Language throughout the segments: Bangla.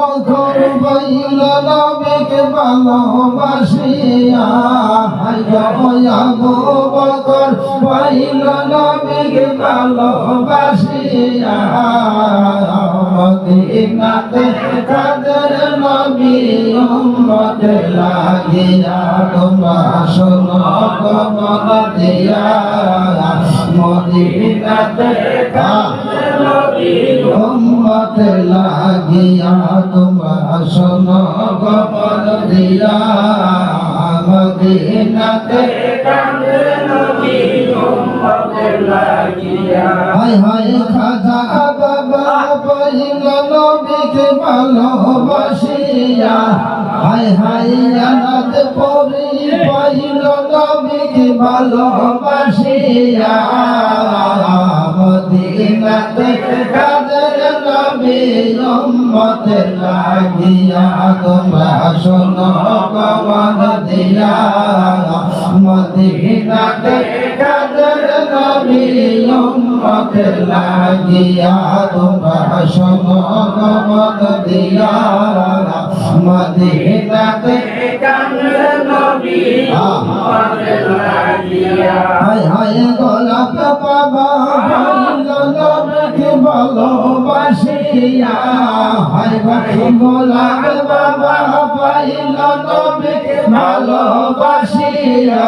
বকর পাইল নবীকে ভালোবাসিয়া আবু বকর পাইল নবীকে ভালোবাসিয়া মদিনাতে কাদের নবী উম্মত লাগিয়া তোমরা শোনো কমন দিয়া মদিনাতে কাদের নবী উম্মত লাগিয়া তোমরা শোনো কমন দিয়া মদিনাতে কাদের নবী উম্মত লাগিয়া হায় হায় খাজা বাবা পাইল নবীকে ভালোবাসিয়া হায় হায় আনাদ পরি পাইল নবীকে ভালোবাসিয়া মদিনাতে কাদের নবী উম্মত লাগিয়া তোমরা শোনো কমন দিয়া মদিনাতে কাদের নবী উম্মত লাগিয়া তোমরা শোনো কমন দিয়া মদিনাতে কাদের নবী উম্মত লাগিয়া হায় হায় গোলাপ বাবা পাইল নবীকে ভালোবাসিয়া হায় হায় গোলাপ বাবা পাইল নবীকে ভালোবাসিয়া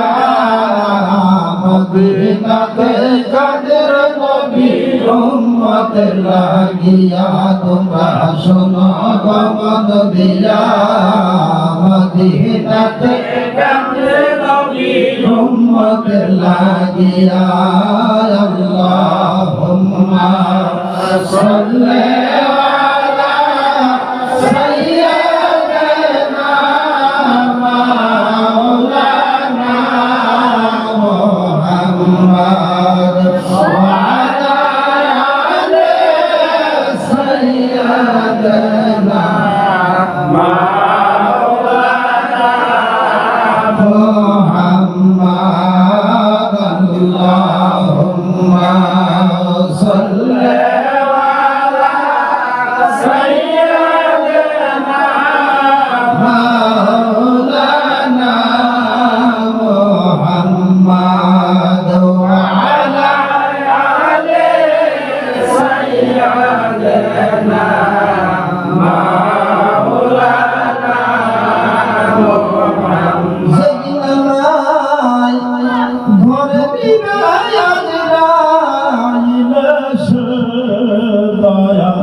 মদিনাতে কাদের নবী উম্মত লাগিয়া তোমরা শোনো কমন দিয়া মদিনাতে কাদের নবী উম্মত লাগিয়া আল্লাহুম্মা সাল্লি আলা সাইয়্যিদিনা মাওলানা মুহাম্মদ ওয়া আলা আলি সাইয়্যিদিনা মাওলানা মুহাম্মদ আল্লাহুম্মা সাল্লি আলা সাইয়্যিদিনা মাওলানা মুহাম্মদ ওয়া আলা আলি সাইয়্যিদিনা মাওলানা মুহাম্মদ জগনাই ঘরে বিদায় আজরাইল দয়া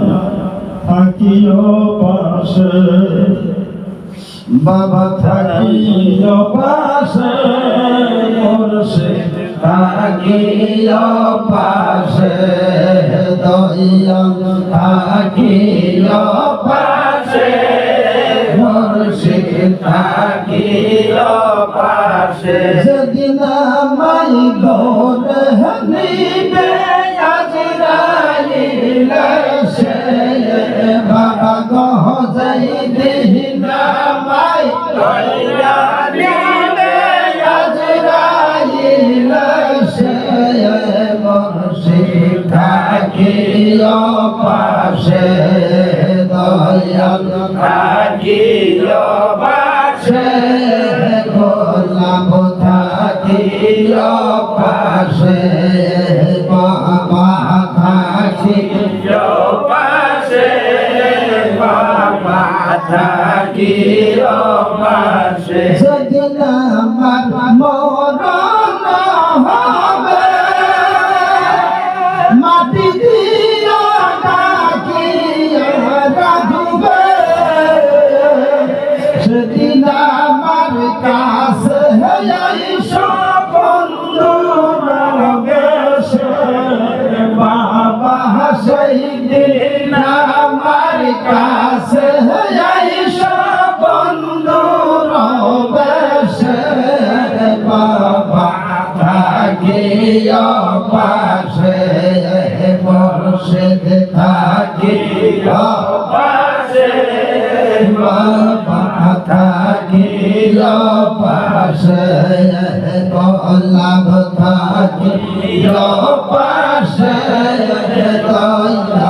থাকিও পাশে বাবা থাকিও পাশে মুর্শিদ থাকিও পাশে দয়াল থাকিও পাশে মুর্শিদ থাকিও পাশে যেদিন আমায় ঘরে নিবে আজরাইল সে বাবা গহ যাই দিন আমায় লইয়া নিবে আজরাইল সে মুর্শিদ থাকিও পাশে দয়াল থাকিও পাশে গোলাপ থাকিও পাশে বাবা থাকিও পাশে বাবা থাকিও পাশে যেদিন আমার মরণ হবে মাটি দিয়া ডাকিয়া রাখবে সেদিন আমার কাছে সব বন্ধু বাবা সেই দিন আমার কাছে সব বন্ধু বাবা থাকিও পাশে মুর্শিদ থাকিও পাশে বাবা থাকিও পাশে গোলাপ থাকিও পাশে দয়া